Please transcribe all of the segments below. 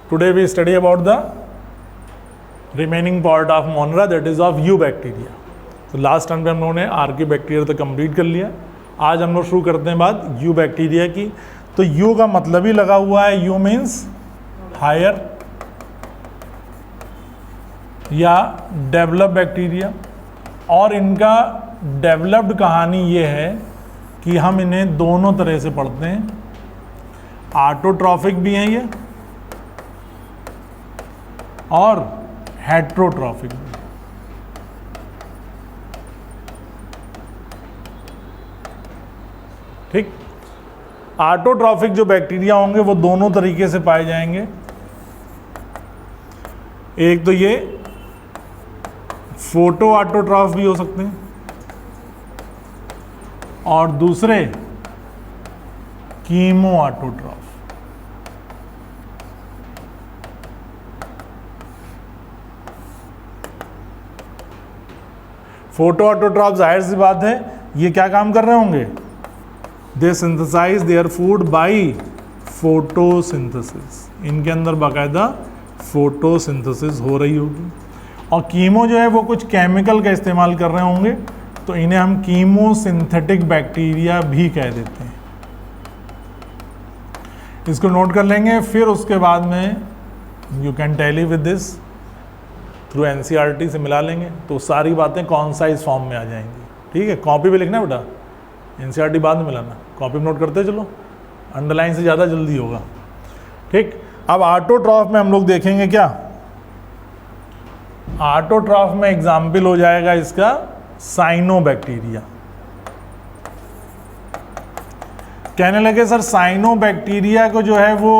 Today we study about the remaining part of Monera, that is of U bacteria. तो last time पे हम लोगों ने Archie bacteria तो कंप्लीट कर लिया। आज हम लोग शुरू करते हैं बात यू बैक्टीरिया की। तो यू का मतलब ही लगा हुआ है, यू मीन्स हायर या डेवलप बैक्टीरिया। और इनका डेवलप्ड कहानी ये है कि हम इन्हें दोनों तरह से पढ़ते हैं, ऑटोट्रॉफिक भी हैं ये और हेट्रोट्रॉफिक भी। ठीक, ऑटोट्रॉफिक जो बैक्टीरिया होंगे वो दोनों तरीके से पाए जाएंगे। एक तो ये फोटो ऑटोट्रॉफ भी हो सकते हैं और दूसरे कीमो ऑटोट्रॉफ। फोटो ऑटोट्रॉफ जाहिर सी बात है ये क्या काम कर रहे होंगे, they synthesize their food by photosynthesis. इनके अंदर बाकायदा फोटोसिंथेसिस हो रही होगी। और कीमो जो है वो कुछ केमिकल का इस्तेमाल कर रहे होंगे, तो इन्हें हम कीमोसिंथेटिक बैक्टीरिया भी कह देते हैं। इसको नोट कर लेंगे, फिर उसके बाद में you can tally with this through NCERT से मिला लेंगे, तो सारी बातें कॉन्साइज फॉर्म में आ जाएंगी। ठीक है, कॉपी पे लिखना बेटा, एनसीईआरटी बाद में मिलाना, कॉपी में नोट करते चलो, अंडरलाइन से ज़्यादा जल्दी होगा। ठीक, अब ऑटोट्रॉफ में हम लोग देखेंगे क्या, ऑटोट्रॉफ में एग्जाम्पल हो जाएगा इसका साइनोबैक्टीरिया। कहने लगे सर साइनोबैक्टीरिया को जो है वो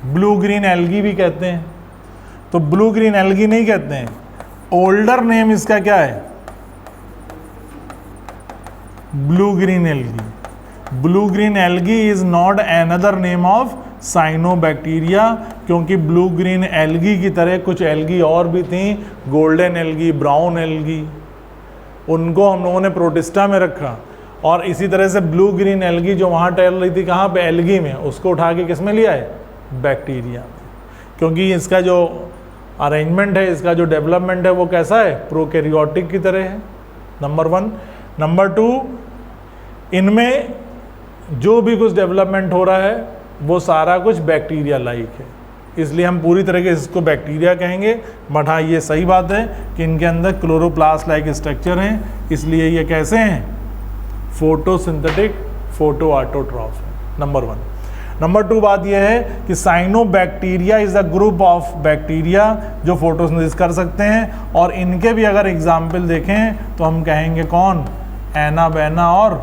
ब्लू ग्रीन एल्गी भी कहते हैं। तो ब्लू ग्रीन एल्गी नहीं कहते हैं, ओल्डर नेम इसका क्या है, blue green algae. Blue green algae is not another name of cyanobacteria, क्योंकि ब्लू ग्रीन एल्गी की तरह कुछ एल्गी और भी थी, गोल्डन एल्गी, ब्राउन एल्गी, उनको हम लोगों ने प्रोटिस्टा में रखा। और इसी तरह से ब्लू ग्रीन एल्गी जो वहाँ टहल रही थी कहाँ पे, एल्गी में, उसको उठा के किस में लिया है, बैक्टीरिया में। क्योंकि इसका जो अरेंजमेंट है, इसका जो डेवलपमेंट है वो कैसा है, प्रोकैरियोटिक की तरह है, नंबर 1। नंबर 2, इनमें जो भी कुछ डेवलपमेंट हो रहा है वो सारा कुछ बैक्टीरिया लाइक है, इसलिए हम पूरी तरह से इसको बैक्टीरिया कहेंगे। बट हाँ, ये सही बात है कि इनके अंदर क्लोरोप्लास्ट लाइक स्ट्रक्चर हैं, इसलिए ये कैसे हैं, फोटोसिंथेटिक फोटो ऑटोट्रॉफ है, नंबर 1। नंबर 2 बात यह है कि cyanobacteria is a group of bacteria जो फोटोसिंथेसिस कर सकते हैं। और इनके भी अगर एग्जाम्पल देखें तो हम कहेंगे कौन, एनाबेना और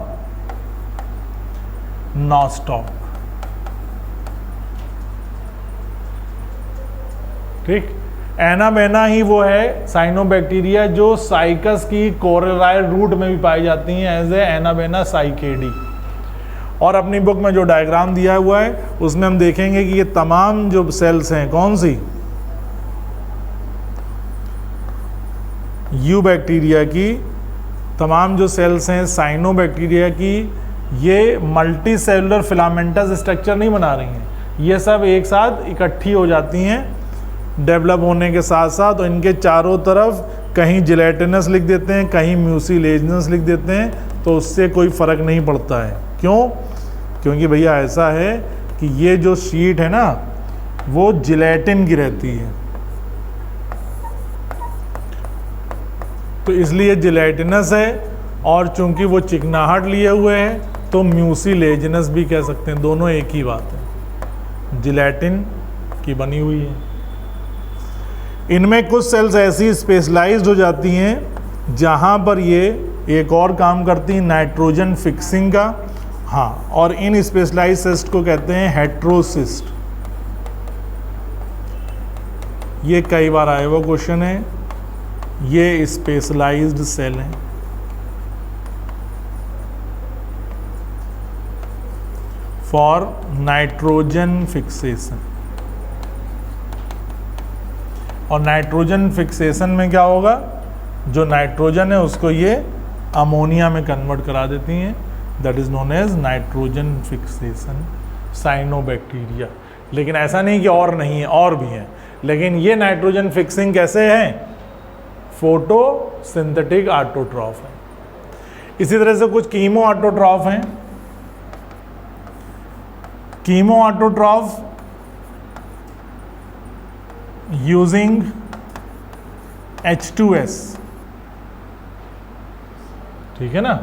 नॉस्टॉक। ठीक, एनाबेना ही वो है साइनोबैक्टीरिया जो साइकस की कोरेलाइड रूट में भी पाई जाती हैं एज ए एनाबेना साइकेडी। और अपनी बुक में जो डायग्राम दिया हुआ है उसमें हम देखेंगे कि ये तमाम जो सेल्स हैं, कौन सी, यू बैक्टीरिया की तमाम जो सेल्स हैं साइनोबैक्टीरिया की, ये मल्टी सेलुलर फिलामेंटस स्ट्रक्चर नहीं बना रही हैं, ये सब एक साथ इकट्ठी हो जाती हैं डेवलप होने के साथ साथ। तो इनके चारों तरफ कहीं जिलेटिनस लिख देते हैं, कहीं म्यूसिलेजिनस लिख देते हैं, तो उससे कोई फ़र्क नहीं पड़ता है। क्यों, क्योंकि भैया ऐसा है कि ये जो शीट है ना वो जिलेटिन की रहती है, तो इसलिए जिलेटिनस है। और चूंकि वो चिकनाहट लिए हुए हैं तो म्यूसिलेजिनस भी कह सकते हैं, दोनों एक ही बात है, जिलेटिन की बनी हुई है। इनमें कुछ सेल्स ऐसी स्पेशलाइज्ड हो जाती हैं जहाँ पर ये एक और काम करती हैं, नाइट्रोजन फिक्सिंग का। हाँ, और इन स्पेशलाइज्ड सिस्ट को कहते हैं हेट्रोसिस्ट। ये कई बार आया हुआ क्वेश्चन है, ये स्पेशलाइज्ड सेल हैं। For nitrogen fixation. और नाइट्रोजन फिक्सेशन में क्या होगा, जो नाइट्रोजन है उसको ये अमोनिया में कन्वर्ट करा देती हैं, that is known as nitrogen fixation cyanobacteria. लेकिन ऐसा नहीं कि और नहीं है, और भी है। लेकिन ये नाइट्रोजन फिक्सिंग कैसे है? फोटोसिंथेटिक ऑटोट्रॉफ है। इसी तरह से कुछ कीमो ऑटोट्रॉफ हैं। कीमो ऑटोट्रॉफ यूजिंग H2S, ठीक है ना।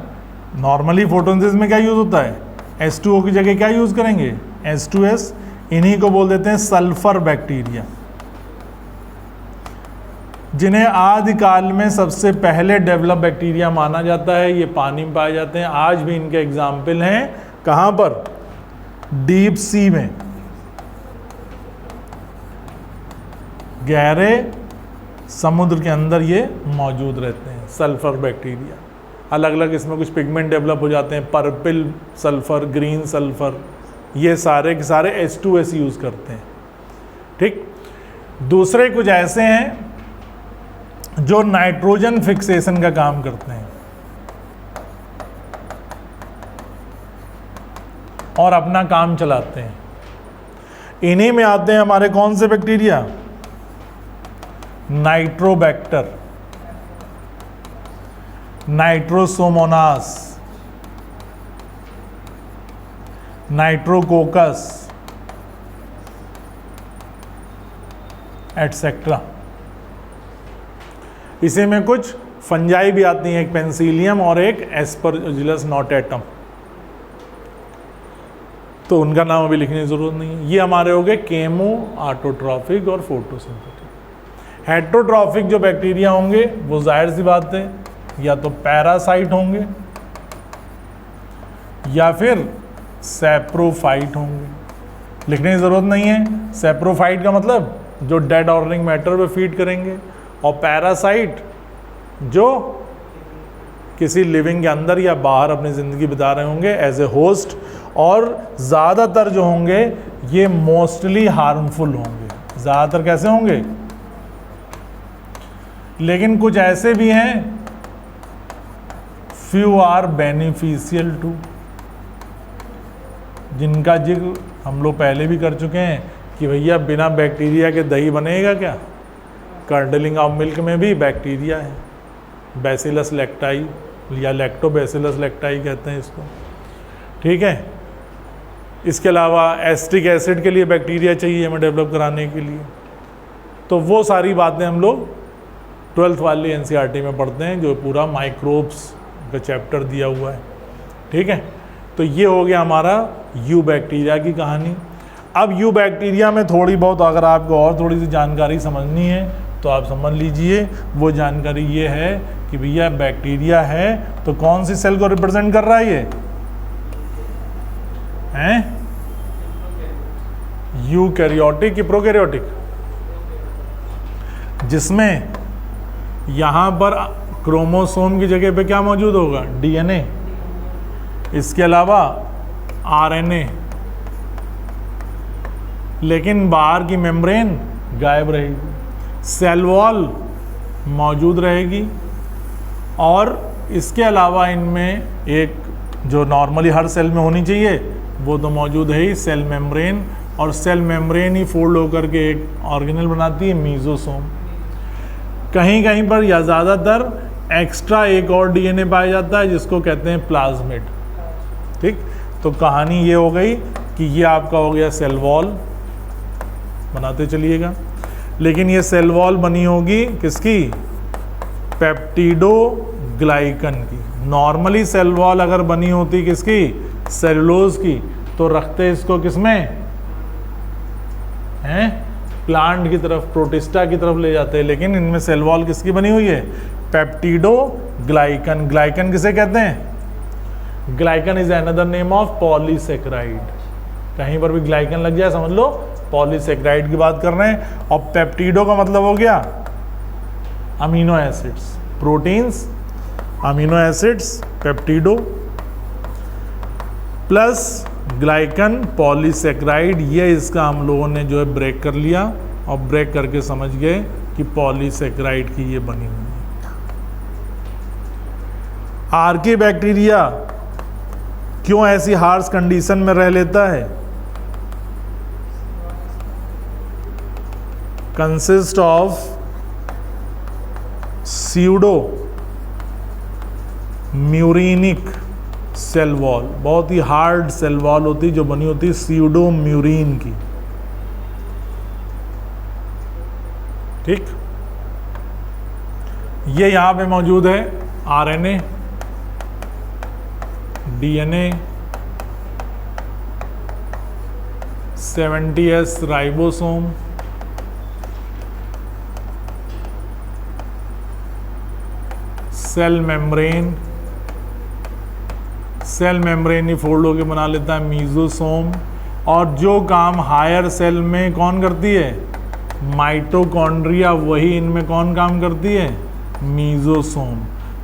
नॉर्मली फोटोसिंथेसिस में क्या यूज होता है? H2O की जगह क्या यूज करेंगे? H2S। इन्हीं को बोल देते हैं सल्फर बैक्टीरिया, जिन्हें आदिकाल में सबसे पहले डेवलप बैक्टीरिया माना जाता है। ये पानी में पाए जाते हैं। आज भी इनके एग्जाम्पल हैं कहां पर? डीप सी में, गहरे समुद्र के अंदर ये मौजूद रहते हैं, सल्फर बैक्टीरिया। अलग अलग इसमें कुछ पिगमेंट डेवलप हो जाते हैं, पर्पल सल्फर, ग्रीन सल्फर, ये सारे के सारे H2S यूज करते हैं। ठीक। दूसरे कुछ ऐसे हैं जो नाइट्रोजन फिक्सेशन का काम करते हैं और अपना काम चलाते हैं। इन्हीं में आते हैं हमारे कौन से bacteria? Nitrobacter, Nitrosomonas, Nitrococcus etcetera. इसी में कुछ फंजाई भी आती हैं, एक पेंसिलियम और एक एस्परजिलस नोटेटम, तो उनका नाम अभी लिखने की जरूरत नहीं है। ये हमारे हो गए केमो ऑटोट्रॉफिक और फोटोसिंथेटिक। हेट्रोट्रॉफिक जो बैक्टीरिया होंगे वो जाहिर सी बात है या तो पैरासाइट होंगे या फिर सैप्रोफाइट होंगे। लिखने की जरूरत नहीं है। सैप्रोफाइट का मतलब जो डेड ऑर्गेनिक मैटर पे फीड करेंगे, और पैरासाइट जो किसी लिविंग के अंदर या बाहर अपनी ज़िंदगी बिता रहे होंगे एज ए होस्ट, और ज़्यादातर जो होंगे ये मोस्टली हार्मफुल होंगे। ज़्यादातर कैसे होंगे? लेकिन कुछ ऐसे भी हैं फ्यू आर बेनिफिशियल टू, जिनका जिक्र हम लोग पहले भी कर चुके हैं कि भैया बिना बैक्टीरिया के दही बनेगा क्या? कर्डलिंग ऑफ मिल्क में भी बैक्टीरिया है, बैसिलस लेक्टाई या लैक्टोबैसिलस लेक्टाई कहते हैं इसको। ठीक है। इसके अलावा एस्टिक एसिड के लिए बैक्टीरिया चाहिए हमें डेवलप कराने के लिए। तो वो सारी बातें हम लोग 12th वाली NCERT में पढ़ते हैं, जो पूरा माइक्रोब्स का चैप्टर दिया हुआ है। ठीक है। तो ये हो गया हमारा यू बैक्टीरिया की कहानी। अब यू बैक्टीरिया में थोड़ी बहुत अगर आपको और थोड़ी सी जानकारी समझनी है तो आप समझ लीजिए। वो जानकारी ये है कि भैया बैक्टीरिया है तो कौन सी सेल को रिप्रेजेंट कर रहा है ये? हैं? यूकैरियोटिक कि प्रोकैरियोटिक? जिसमें यहाँ पर क्रोमोसोम की जगह पे क्या मौजूद होगा? DNA। इसके अलावा RNA, लेकिन बाहर की मेम्ब्रेन गायब रहेगी, सेल वॉल मौजूद रहेगी, और इसके अलावा इनमें एक जो नॉर्मली हर सेल में होनी चाहिए वो तो मौजूद है ही, सेल मेम्ब्रेन। और सेल मेम्ब्रेन ही फोल्ड होकर के एक ऑर्गेनेल बनाती है, मीजोसोम। कहीं कहीं पर या ज़्यादातर एक्स्ट्रा एक और DNA पाया जाता है जिसको कहते हैं प्लाज्मिड। ठीक। तो कहानी ये हो गई कि ये आपका हो गया सेल वॉल, बनाते चलिएगा। लेकिन ये सेल वॉल बनी होगी किसकी? पेप्टिडोग्लाइकन की। नॉर्मली सेल वॉल अगर बनी होती किसकी? सेलुलोज की, तो रखते इसको किसमें हैं? प्लांट की तरफ, प्रोटिस्टा की तरफ ले जाते हैं। लेकिन इनमें सेल वॉल किसकी बनी हुई है? पेप्टिडोग्लाइकन। ग्लाइकन किसे कहते हैं? Glycan is another name of polysaccharide. कहीं पर भी ग्लाइकन लग जाए समझ लो पॉलीसेक्राइड की बात कर रहे हैं। और पेप्टिडो का मतलब हो गया amino acids, proteins, amino acids, peptido plus glycan polysaccharide. ये इसका हम लोगों ने जो है ब्रेक कर लिया और ब्रेक करके समझ गए कि पॉलीसेक्राइड की ये बनी हुई है। आर्की बैक्टीरिया क्यों ऐसी हार्श कंडीशन में रह लेता है? Consist of pseudo mureinic cell wall, बहुत ही हार्ड सेल वॉल होती है जो बनी होती है स्यूडो म्यूरिन की। ठीक, ये यहां पे मौजूद है RNA, DNA, 70S ribosome, cell membrane, cell membrane ही फोल्ड होके बना लेता है मीजोसोम, और जो काम हायर सेल में कौन करती है, माइटोकॉन्ड्रिया, वही इनमें कौन काम करती है, मीजोसोम।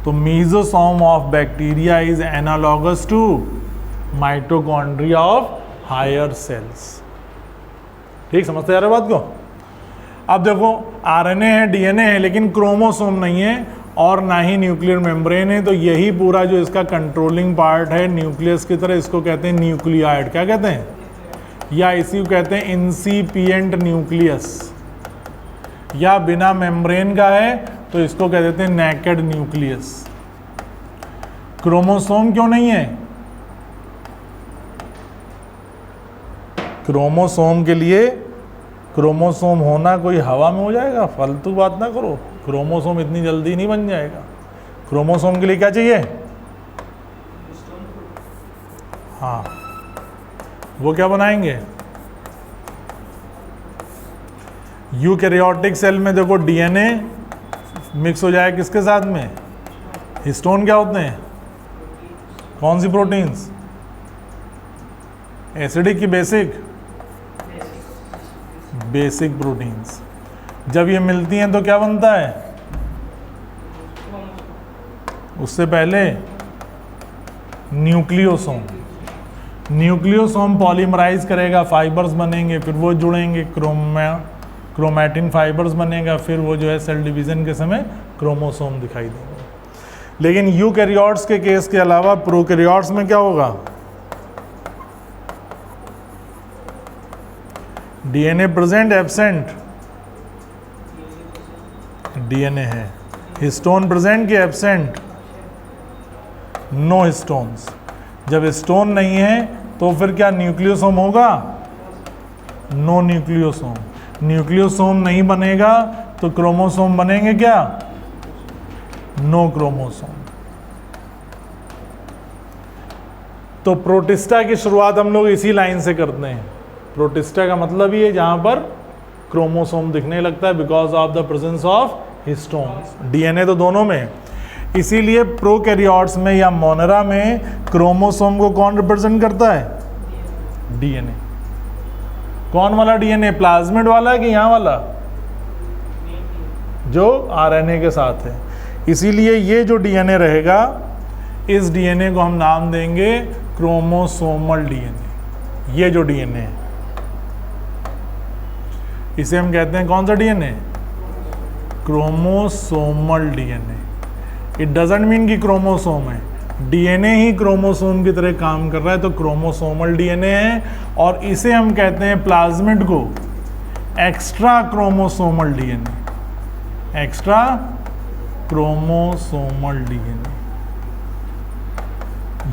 तो mesosome of bacteria is analogous to mitochondria of higher cells. ठीक, समझते जा रहे बात को। अब देखो आरएनए है, डीएनए है, लेकिन क्रोमोसोम नहीं है और ना ही न्यूक्लियर मेम्ब्रेन है, तो यही पूरा जो इसका कंट्रोलिंग पार्ट है न्यूक्लियस की तरह, इसको कहते हैं न्यूक्लियाइड। क्या कहते हैं, या इसी को कहते हैं इंसिपिएंट न्यूक्लियस, या बिना मेम्ब्रेन का है तो इसको कह देते हैं नेकेड न्यूक्लियस। क्रोमोसोम क्यों नहीं है, क्रोमोसोम के लिए, क्रोमोसोम होना कोई हवा में हो जाएगा, फालतू बात ना करो, क्रोमोसोम इतनी जल्दी नहीं बन जाएगा। क्रोमोसोम के लिए क्या चाहिए, हाँ, वो क्या बनाएंगे, यूकैरियोटिक सेल में देखो डीएनए मिक्स हो जाए किसके साथ में, हिस्टोन क्या होते हैं, कौन सी प्रोटीन्स, एसिडिक की बेसिक, बेसिक प्रोटीन्स। जब ये मिलती हैं तो क्या बनता है, उससे पहले न्यूक्लियोसोम, न्यूक्लियोसोम पॉलीमराइज करेगा, फाइबर्स बनेंगे, फिर वो जुड़ेंगे, क्रोमैटिन फाइबर्स बनेगा, फिर वो जो है सेल डिवीजन के समय क्रोमोसोम दिखाई देंगे। लेकिन यूकैरियोट्स के केस के अलावा प्रोकैरियोट्स में क्या होगा, डीएनए प्रेजेंट एब्सेंट, डीएनए है, हिस्टोन प्रेजेंट कि एब्सेंट, नो हिस्टोन्स। जब हिस्टोन नहीं है तो फिर क्या न्यूक्लियोसोम होगा, नो न्यूक्लियोसोम। न्यूक्लियोसोम नहीं बनेगा तो क्रोमोसोम बनेंगे क्या, नो क्रोमोसोम। तो प्रोटिस्टा की शुरुआत हम लोग इसी लाइन से करते हैं। प्रोटिस्टा का मतलब ही है जहां पर क्रोमोसोम दिखने लगता है, because of the presence of histones. DNA तो दोनों में, इसीलिए प्रोकैरियोट्स में या मोनेरा में क्रोमोसोम को कौन रिप्रेजेंट करता है, डीएनए। कौन वाला डीएनए, प्लाज्मिड वाला कि यहाँ वाला जो आरएनए के साथ है। इसीलिए ये जो डीएनए रहेगा, इस डीएनए को हम नाम देंगे क्रोमोसोमल डीएनए। ये जो डीएनए है इसे हम कहते हैं कौन सा DNA, chromosomal DNA. It doesn't mean कि क्रोमोसोम है, डीएनए ही क्रोमोसोम की तरह काम कर रहा है, तो क्रोमोसोमल डीएनए है। और इसे हम कहते हैं प्लाज्मिड को extra chromosomal DNA, extra chromosomal DNA.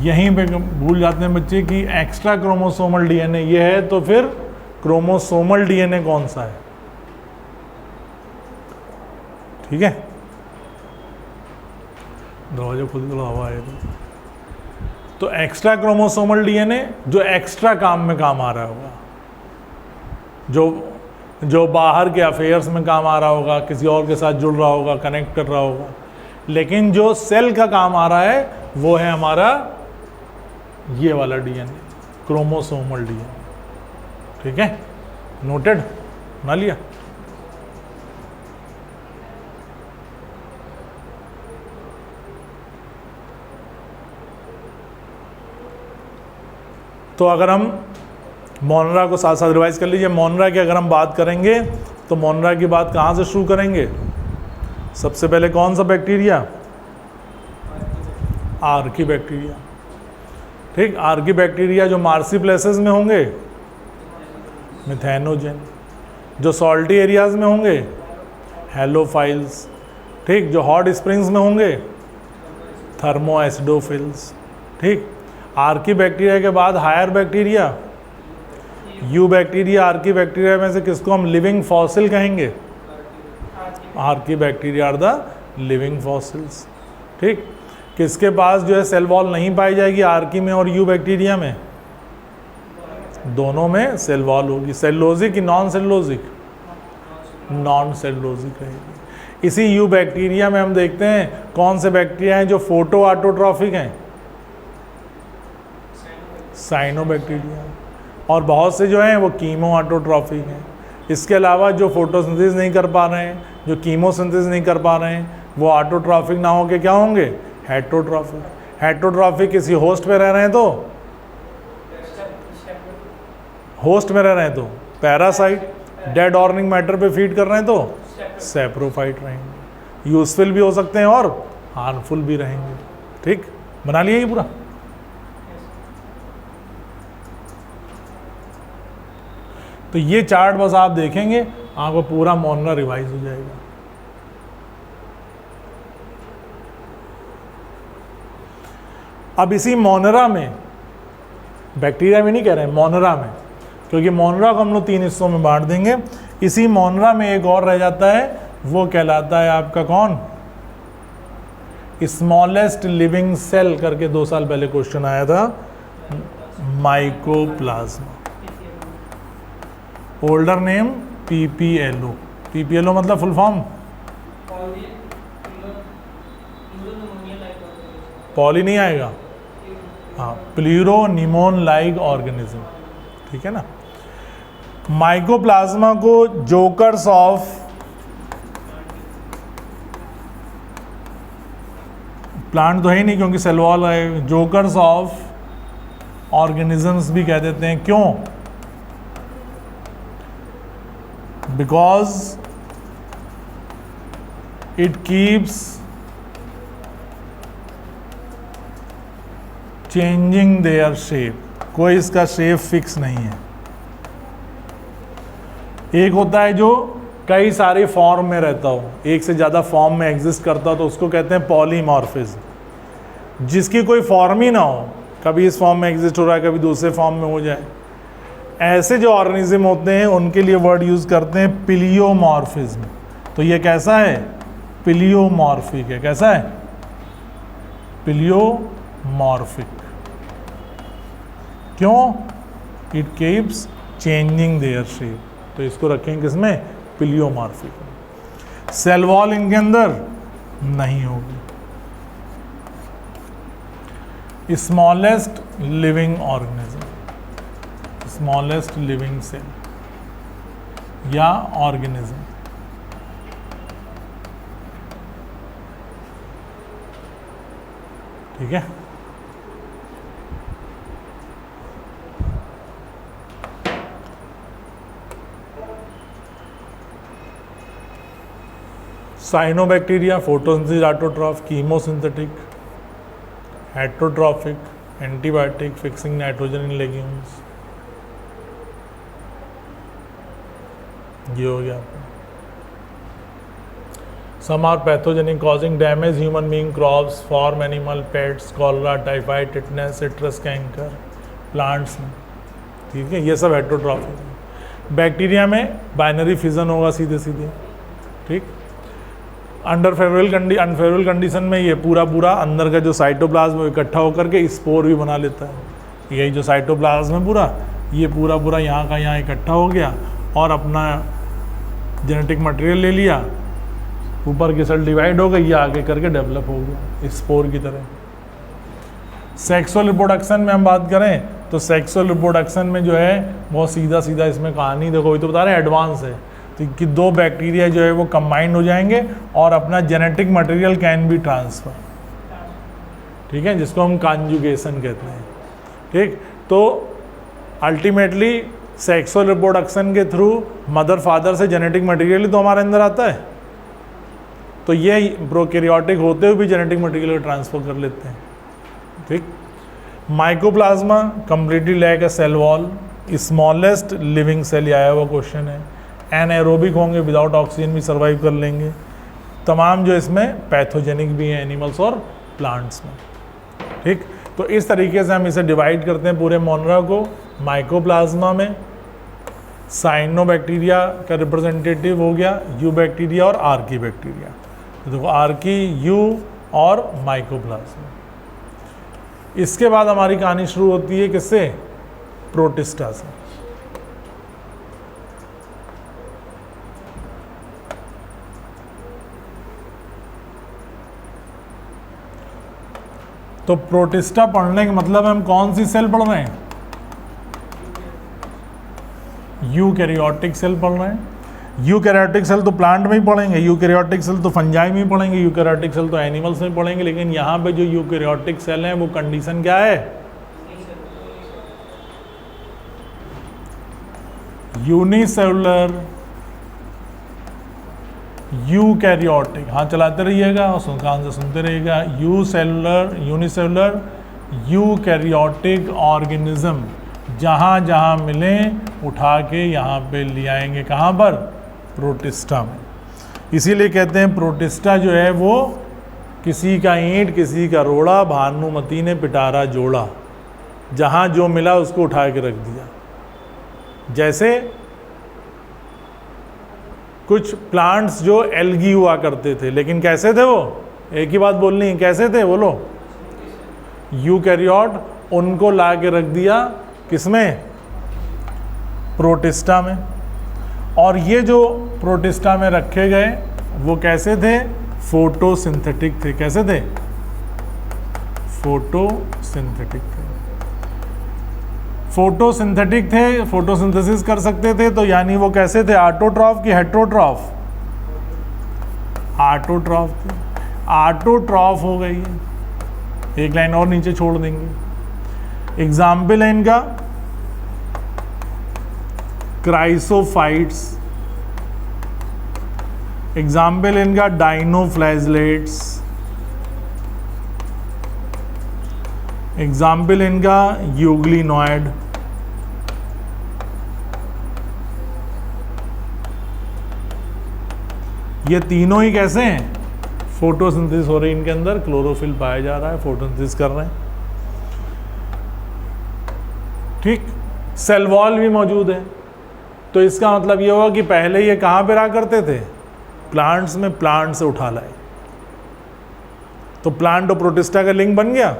यहीं पे भूल जाते हैं बच्चे कि एक्स्ट्रा क्रोमोसोमल डीएनए ये है, तो फिर क्रोमोसोमल डीएनए कौन सा है, ठीक है। दरवाजा खुद थोड़ा हवा आए तो एक्स्ट्रा क्रोमोसोमल डीएनए जो एक्स्ट्रा काम में काम आ रहा होगा, जो बाहर के अफेयर्स में काम आ रहा होगा, किसी और के साथ जुड़ रहा होगा, कनेक्ट कर रहा होगा। लेकिन जो सेल का काम आ रहा है वो है हमारा ये वाला डीएनए, क्रोमोसोमल डीएनए, ठीक है। नोटेड, ना लिया। तो अगर हम मोनरा को साथ साथ रिवाइज कर लीजिए। मोनरा की अगर हम बात करेंगे तो मोनरा की बात कहाँ से शुरू करेंगे, सबसे पहले कौन सा बैक्टीरिया, आर्की बैक्टीरिया, ठीक। आर्की बैक्टीरिया जो मार्सीप्लेसेस में होंगे, मिथेनोजेन। जो सॉल्टी एरियाज में होंगे हेलोफाइल्स, ठीक, जो हॉट स्प्रिंग्स में होंगे थर्मोएसिडोफिल्स, ठीक। आर्की बैक्टीरिया के बाद higher bacteria eubacteria. Archaebacteria में से किसको हम लिविंग फॉसिल कहेंगे? Archaebacteria are the living fossils, ठीक। किसके पास जो है सेल वॉल नहीं पाई जाएगी आर्की में और यू बैक्टीरिया में? दोनों में सेल वॉल होगी। सेलुलोजिक कि नॉन सेलुलोजिक? नॉन सेलुलोजिक रहेगी। इसी यू बैक्टीरिया में हम देखते हैं कौन से बैक्टीरिया हैं जो फोटो ऑटोट्रॉफिक हैं? साइनोबैक्टीरिया। और बहुत से जो हैं वो कीमो ऑटोट्रॉफिक हैं। इसके अलावा जो फोटोसिंथेसिस नहीं कर पा रहे हैं, जो कीमोसिंथेसिस नहीं कर पा रहे हैं, वो ऑटोट्रॉफिक ना होके क्या होंगे? हेटरोट्रॉफिक। हेटरोट्रॉफिक किसी होस्ट में रह रहे हैं तो होस्ट में रह रहे हैं तो पैरासाइट, डेड ऑर्गेनिक मैटर पे फीड कर रहे हैं तो सैप्रोफाइट रहेंगे। यूजफुल भी हो सकते हैं और हार्मफुल भी रहेंगे, ठीक। बना लिया ये पूरा? तो ये चार्ट बस आप देखेंगे आपको पूरा मोनरा रिवाइज हो जाएगा। अब इसी मोनरा में, बैक्टीरिया में नहीं कह रहे हैं, मोनरा में, क्योंकि मोनरा को हम लोग 3 हिस्सों में बांट देंगे। इसी मोनरा में एक और रह जाता है, वो कहलाता है आपका कौन? स्मॉलेस्ट लिविंग सेल करके 2 साल पहले क्वेश्चन आया था, mycoplasma. Older name PPLO। PPLO मतलब फुल फॉर्म? पॉली नहीं आएगा, हाँ, प्लूरोनिमोन लाइक ऑर्गेनिज्म, ठीक है ना। माइकोप्लाज्मा को जोकर्स ऑफ प्लांट तो है ही नहीं क्योंकि सेल वॉल है, जोकर्स ऑफ ऑर्गेनिजम्स भी कह देते हैं। क्यों? Because it keeps changing their shape. कोई इसका शेप फिक्स नहीं है। एक होता है जो कई सारे फॉर्म में रहता हो, एक से ज़्यादा फॉर्म में एग्जिस्ट करता हो, तो उसको कहते हैं पॉलीमॉर्फिज्म। जिसकी कोई फॉर्म ही ना हो, कभी इस फॉर्म में एग्जिस्ट हो रहा है, कभी दूसरे फॉर्म में हो जाए, ऐसे जो ऑर्गेनिज्म होते हैं उनके लिए वर्ड यूज़ करते हैं पिलियोमॉर्फिज्म। तो ये कैसा है? पिलियोमॉर्फिक है। कैसा है? पिलियोमॉर्फिक। क्यों? It keeps changing their shape. तो इसको रखेंगे किसमें? पिलियोमॉर्फिक। सेल वॉल इनके अंदर नहीं होगी। Smallest living organism, smallest living cell या ऑर्गेनिज्म, ठीक है। Cyanobacteria photosynthesis autotroph, chemosynthetic, heterotrophic, antibiotic, fixing nitrogen in legumes. ये हो गया। Some are pathogenic causing damage human being, crops, farm animal, pets, cholera, typhoid, tetanus, citrus canker, plants में, ठीक है। ये सब हेटरोट्रॉफिक। बैक्टीरिया में बाइनरी फिजन होगा सीधे सीधे, ठीक। अंडर अनफेवरेबल कंडीशन में ये पूरा अंदर का जो साइटोप्लाज्म इकट्ठा होकर के स्पोर भी बना लेता है। यही जो साइटोप्लाज्म है पूरा, ये पूरा यहाँ का यहाँ इकट्ठा हो गया और अपना जेनेटिक मटेरियल ले लिया, ऊपर की सेल डिवाइड हो गई, ये आगे करके डेवलप हो गया स्पोर की तरह। सेक्सुअल रिप्रोडक्शन में हम बात करें तो सेक्सुअल रिप्रोडक्शन में जो है बहुत सीधा इसमें कहानी देखो, वही तो बता रहे हैं एडवांस है, तो कि 2 बैक्टीरिया जो है वो कंबाइंड हो जाएंगे और अपना genetic material can be transfer, ठीक है, जिसको हम कॉन्जुगेशन कहते हैं, ठीक। तो अल्टीमेटली सेक्सुअल रिप्रोडक्शन के थ्रू मदर फादर से जेनेटिक मटेरियल तो हमारे अंदर आता है, तो ये प्रोकैरियोटिक होते हुए भी जेनेटिक मटेरियल को ट्रांसफर कर लेते हैं, ठीक। Mycoplasma completely lack a cell wall, smallest living cell आया हुआ क्वेश्चन है। एनएरोबिक होंगे, विदाउट ऑक्सीजन भी सर्वाइव कर लेंगे। तमाम जो इसमें पैथोजेनिक भी हैं एनिमल्स और प्लांट्स में। ठीक, तो इस तरीके से हम इसे डिवाइड करते हैं पूरे मोनरा को। माइकोप्लाज्मा में साइनोबैक्टीरिया का रिप्रेजेंटेटिव हो गया यू बैक्टीरिया और आर्की बैक्टीरिया। तो देखो आर्की, यू और माइकोप्लाज्मा। इसके बाद हमारी कहानी शुरू होती है किससे? प्रोटिस्टा से। तो प्रोटिस्टा पढ़ने का मतलब हम कौन सी सेल पढ़ रहे हैं? यूकैरियोटिक सेल पढ़ रहे हैं। यूकैरियोटिक सेल तो प्लांट में ही पढ़ेंगे, यूकैरियोटिक सेल तो फंजाई में ही पढ़ेंगे, यूकैरियोटिक सेल तो एनिमल्स में पढ़ेंगे। लेकिन यहाँ पे जो यूकैरियोटिक सेल हैं वो कंडीशन क्या है? Unicellular eukaryotic. हाँ, चलाते रहिएगा और कान से सुनते रहिएगा। यूनिसेलुलर यूकैरियोटिक ऑर्गेनिज्म, जहाँ जहाँ मिलें उठा के यहाँ पे ले आएंगे। कहाँ पर? प्रोटिस्टा में। इसीलिए कहते हैं प्रोटिस्टा जो है वो किसी का ईंट किसी का रोड़ा, भानुमती ने पिटारा जोड़ा। जहाँ जो मिला उसको उठा के रख दिया। जैसे कुछ प्लांट्स जो एल्गी हुआ करते थे, लेकिन कैसे थे वो? एक ही बात बोलनी है, कैसे थे बोलो? यूकैरियोट, उनको ला के रख दिया किसमें? प्रोटिस्टा में। और ये जो प्रोटिस्टा में रखे गए वो कैसे थे? फोटोसिंथेटिक थे। कैसे थे? फोटोसिंथेटिक थे। फोटोसिंथेटिक थे, फोटोसिंथेसिस कर सकते थे। तो यानी वो कैसे थे? ऑटोट्रॉफ की हेट्रोट्रॉफ? ऑटोट्रॉफ थे। ऑटोट्रॉफ हो गई है। एक लाइन और नीचे छोड़ देंगे। एग्जाम्पल है इनका क्राइसोफाइट्स, एग्जाम्पल है इनका डाइनोफ्लैजलेट्स, एग्जाम्पल इनका यूग्लिनॉइड। ये तीनों ही कैसे हैं? फोटोसिंथेसिस हो रही है इनके अंदर, क्लोरोफिल पाया जा रहा है, फोटोसिंथेसिस कर रहे हैं। ठीक, सेल वॉल भी मौजूद है। तो इसका मतलब ये होगा कि पहले ये कहाँ पे रहा करते थे? प्लांट्स में, प्लांट से उठा लाए। तो प्लांट और प्रोटिस्टा का लिंक बन गया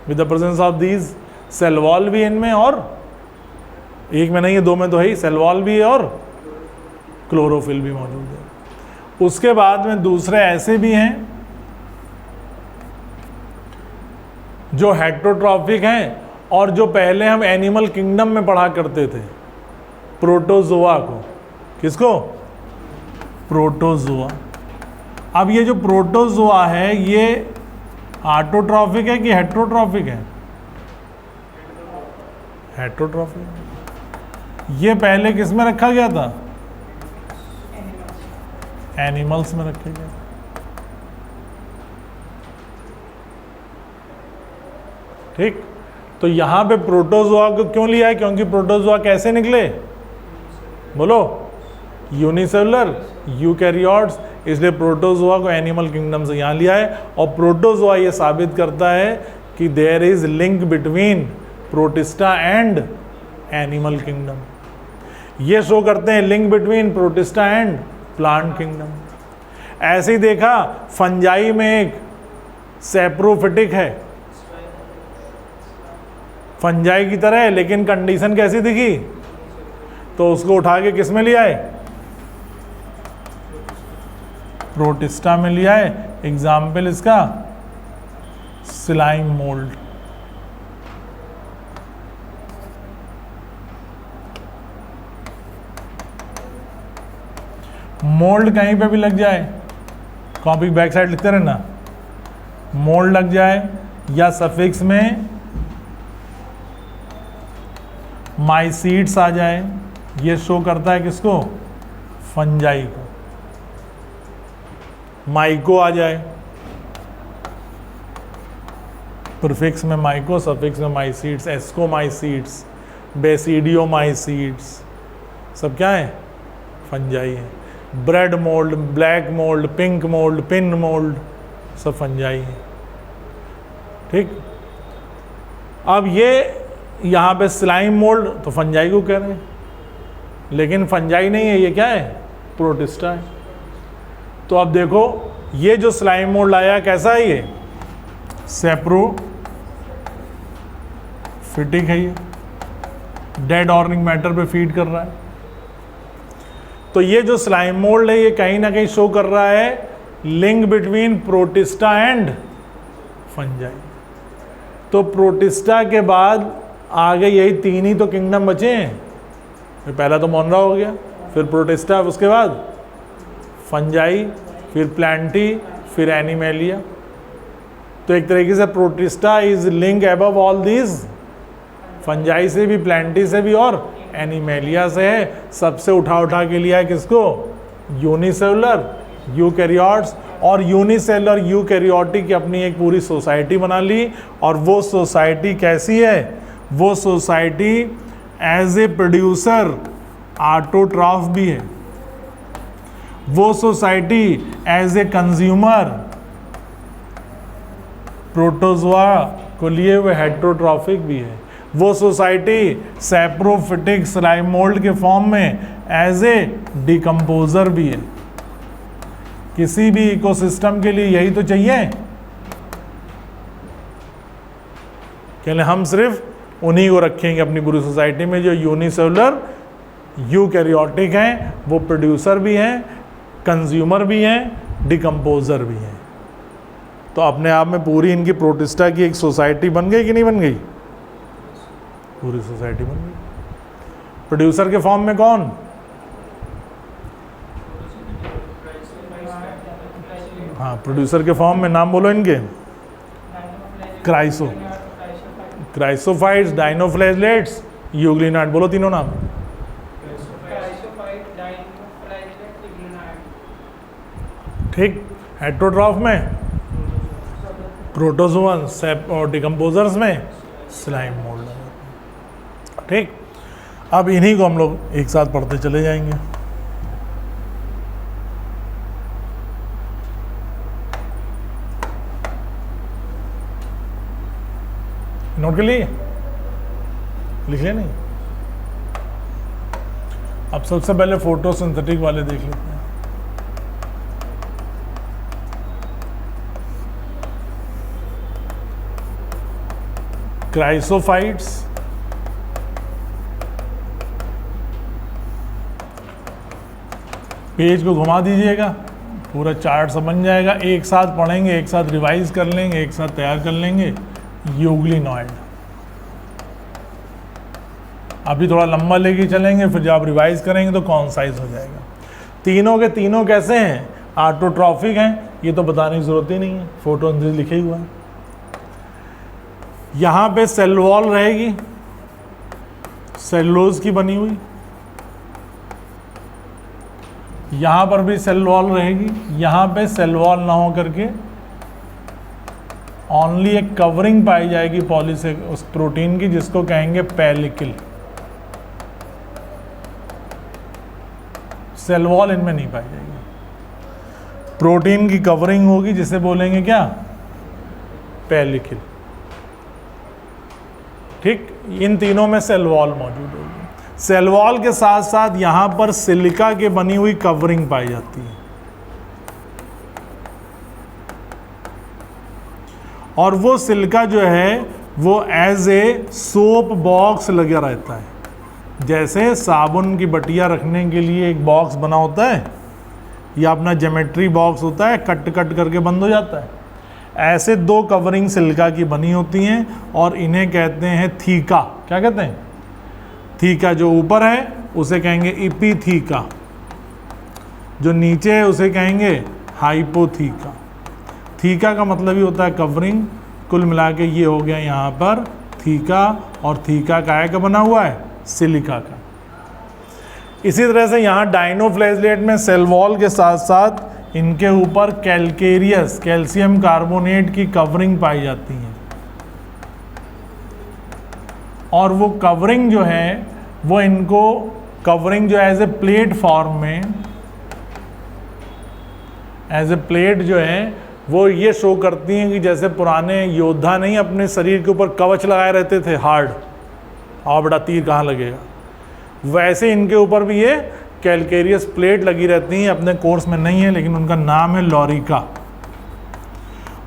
with the presence of these. Cell wall भी इनमें, और एक में नहीं है, दो में तो है ही, सेल वॉल भी है और क्लोरोफिल भी मौजूद है। उसके बाद में दूसरे ऐसे भी हैं जो हेट्रोट्रॉफिक हैं और जो पहले हम एनिमल किंगडम में पढ़ा करते थे, प्रोटोजोआ को। किसको? प्रोटोजोआ। अब ये जो प्रोटोजोआ है ये ऑटोट्रॉफिक है कि हेट्रोट्रॉफिक है? हेट्रोट्रॉफिक। ये पहले किस में रखा गया था? एनिमल्स में रखा गया। ठीक, तो यहां पे प्रोटोजोआ को क्यों लिया है? क्योंकि प्रोटोजोआ कैसे निकले बोलो? यूनिसेलुलर यूकैरियोट्स, इसलिए प्रोटोजोआ को एनिमल किंगडम से यहाँ लिया है। और प्रोटोजोआ ये साबित करता है कि there is link between Protista and animal kingdom. ये शो करते हैं link between Protista and plant kingdom. ऐसे ही देखा फंजाई में एक सैप्रोफिटिक है, फंजाई की तरह है, लेकिन कंडीशन कैसी दिखी? तो उसको उठा के किस में लिया है? प्रोटिस्टा में लिया है। एग्जाम्पल इसका स्लाइम मोल्ड। मोल्ड कहीं पे भी लग जाए, कॉपी बैक साइड लिखते रहना, मोल्ड लग जाए या सफिक्स में माइसीड्स आ जाए, ये शो करता है किसको? फंजाई को। माइको आ जाए, प्रीफिक्स में माइको, सफिक्स में माइसीड्स, एस्कोमाइसीड्स, बेसिडियोमाइसीड्स, सब क्या है? फंजाई है। Bread mould, black mould, pink mould, pin mould, सब फंजाई है। ठीक, अब ये यहाँ पे स्लाइम मोल्ड तो फंजाई को कह रहे हैं, लेकिन फंजाई नहीं है, ये क्या है, प्रोटिस्टा है। तो अब देखो ये जो स्लाइम मोल्ड आया कैसा है, ये सैप्रोफिटिक है, ये डेड ऑर्गेनिक मैटर पे फीड कर रहा है। तो ये जो स्लाइम मोल्ड है ये कहीं ना कहीं शो कर रहा है link between Protista and fungi. तो प्रोटिस्टा के बाद आगे यही तीन ही तो किंगडम बचे हैं, पहला तो मोनरा हो गया, फिर प्रोटिस्टा, उसके बाद फंजाई, फिर प्लांटी, फिर एनिमेलिया। तो एक तरीके से protista is link above all these, fungi से भी, प्लांटी से भी और एनिमेलिया से है। सबसे उठा के लिया है किसको, यूनिसेलुलर यूकैरियोट्स, और यूनिसेलुलर यूकैरियोटिक की अपनी एक पूरी सोसाइटी बना ली। और वो सोसाइटी कैसी है, वो society as a producer autotroph भी है, वो society as a consumer protozoa को लिए हुए हेटेरोट्रॉफिक भी है, वो सोसाइटी सैप्रोफिटिक स्लाइम मोल्ड के फॉर्म में एज ए डिकम्पोजर भी है। किसी भी इकोसिस्टम के लिए यही तो चाहिए, कहले हम सिर्फ उन्हीं को रखेंगे अपनी पूरी सोसाइटी में जो यूनिसेलुलर यूकैरियोटिक हैं, वो प्रोड्यूसर भी हैं, कंज्यूमर भी हैं, डिकम्पोजर भी हैं। तो अपने आप में पूरी इनकी प्रोटिस्टा की एक सोसाइटी बन गई कि नहीं बन गई, पूरी सोसाइटी बन गई। प्रोड्यूसर के फॉर्म में कौन, हाँ प्रोड्यूसर के फॉर्म में नाम बोलो इनके, क्राइसोफाइट्स, डाइनोफ्लैजेलेट्स, यूग्लिनाइड, बोलो तीनों नाम। ठीक, हेटेरोट्रॉफ में प्रोटोजोअन्स और डिकम्पोजर्स में स्लाइम मोल्ड। ठीक, अब इन्हीं को हम लोग एक साथ पढ़ते चले जाएंगे। नोट के लिए लिख ले नहीं। अब सबसे पहले फोटोसिंथेटिक वाले देख लेते हैं। क्राइसोफाइट्स, पेज को घुमा दीजिएगा, पूरा चार्ट समझ जाएगा। एक साथ पढ़ेंगे, एक साथ रिवाइज कर लेंगे, एक साथ तैयार कर लेंगे। यूग्लिनॉइड अभी थोड़ा लंबा लेके चलेंगे, फिर जब आप रिवाइज करेंगे तो कॉन्साइज हो जाएगा। तीनों के तीनों कैसे हैं, ऑटोट्रॉफिक हैं, ये तो बताने की जरूरत ही नहीं है, फोटोसिंथेसिस लिखे ही हुआ है। यहाँ पे सेल वॉल रहेगी, सेलुलोज की बनी हुई, यहाँ पर भी सेल वॉल रहेगी। यहाँ पे सेल वॉल ना हो करके ओनली एक कवरिंग पाई जाएगी पॉलीसेक उस प्रोटीन की, जिसको कहेंगे पेलिकल। सेल वॉल इनमें नहीं पाई जाएगी, प्रोटीन की कवरिंग होगी जिसे बोलेंगे क्या, पेलिकल। ठीक, इन तीनों में सेल वॉल मौजूद होगी। सेल वॉल के साथ साथ यहां पर सिलिका के बनी हुई कवरिंग पाई जाती है, और वो सिलिका जो है वो एज ए सोप बॉक्स लगा रहता है। जैसे साबुन की बटिया रखने के लिए एक बॉक्स बना होता है, या अपना ज्योमेट्री बॉक्स होता है, कट कट करके बंद हो जाता है, ऐसे दो कवरिंग सिलिका की बनी होती हैं, और इन्हें कहते हैं थीका। क्या कहते हैं, थीका। जो ऊपर है उसे कहेंगे इपीथीका, जो नीचे है उसे कहेंगे हाइपोथीका। थीका का मतलब ही होता है कवरिंग। कुल मिला के ये हो गया यहाँ पर थीका, और थीका काय का बना हुआ है, सिलिका का। इसी तरह से यहाँ डाइनोफ्लैजेलेट में सेल वॉल के साथ साथ इनके ऊपर कैल्केरियस, कैल्शियम कार्बोनेट की कवरिंग पाई जाती है, और वो कवरिंग जो है वो इनको कवरिंग जो एज ए प्लेट फॉर्म में, एज ए प्लेट जो है वो ये शो करती हैं कि जैसे पुराने योद्धा नहीं अपने शरीर के ऊपर कवच लगाए रहते थे हार्ड, और बड़ा तीर कहाँ लगेगा, वैसे इनके ऊपर भी ये कैलकेरियस प्लेट लगी रहती हैं। अपने कोर्स में नहीं है लेकिन उनका नाम है लॉरिका।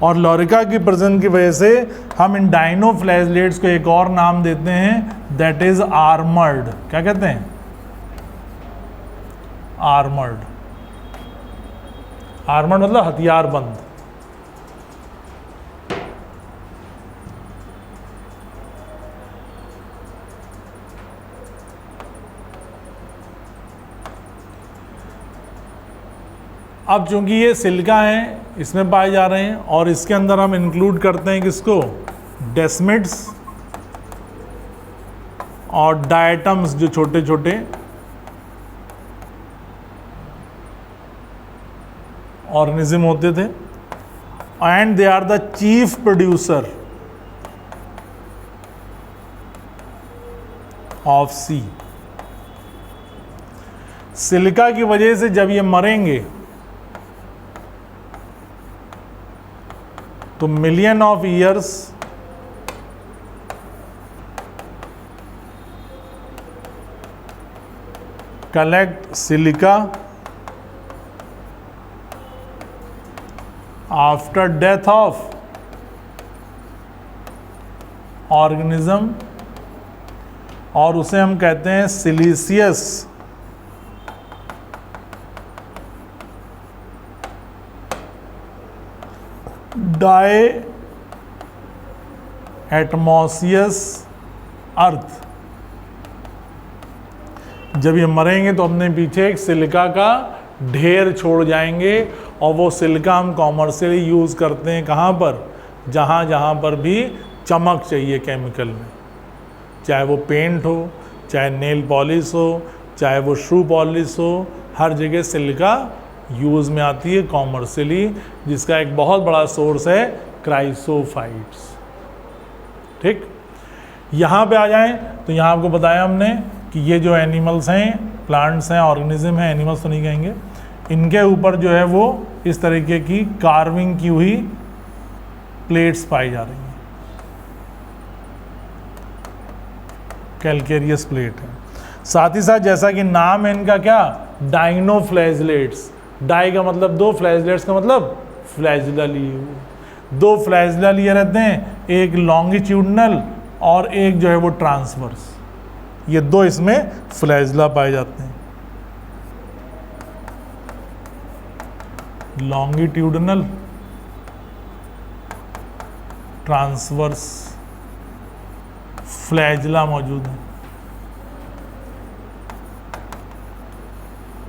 और लॉरिका की प्रेजेंस की वजह से हम इन डायनोफ्लैजलेट्स को एक और नाम देते हैं, दैट इज आर्मर्ड। क्या कहते हैं? आर्मर्ड। आर्मर्ड मतलब हथियारबंद। अब चूंकि ये सिलिका है, इसमें पाए जा रहे हैं, और इसके अंदर हम इंक्लूड करते हैं किसको? डेस्मिड्स और डायटम्स, जो छोटे छोटे ऑर्गेनिज्म होते थे, and they are the chief producer of sea. Silica की वजह से जब ये मरेंगे तो million of years collect silica after death of organism, और उसे हम कहते हैं सिलिशियस डाई एटमॉसियस अर्थ। जब ये मरेंगे तो अपने पीछे एक सिलिका का ढेर छोड़ जाएंगे, और वो सिलिका हम कॉमर्शियली यूज़ करते हैं कहाँ पर? जहाँ जहाँ पर भी चमक चाहिए केमिकल में, चाहे वो पेंट हो, चाहे नेल पॉलिश हो, चाहे वो शू पॉलिश हो, हर जगह सिलिका यूज़ में आती है कॉमर्शियली, जिसका एक बहुत बड़ा सोर्स है क्राइसोफाइट्स। ठीक, यहाँ पे आ जाएं तो यहाँ आपको बताया हमने कि ये जो एनिमल्स हैं, प्लांट्स हैं, ऑर्गेनिज्म हैं, एनिमल्स तो नहीं कहेंगे, इनके ऊपर जो है वो इस तरीके की कार्विंग की हुई प्लेट्स पाई जा रही हैं, कैलकेरियस प्लेट है। साथ ही साथ जैसा कि नाम है इनका क्या? डायनोफ्लैजलेट्स। डाई का मतलब दो, फ्लैजलेट्स का मतलब फ्लैजला लिए हुए। दो फ्लैजला लिए रहते हैं, एक लॉन्गिट्यूडनल और एक जो है वो ट्रांसवर्स। ये दो इसमें फ्लैजला पाए जाते हैं, लॉन्गिट्यूडनल, ट्रांसवर्स फ्लैजला मौजूद है।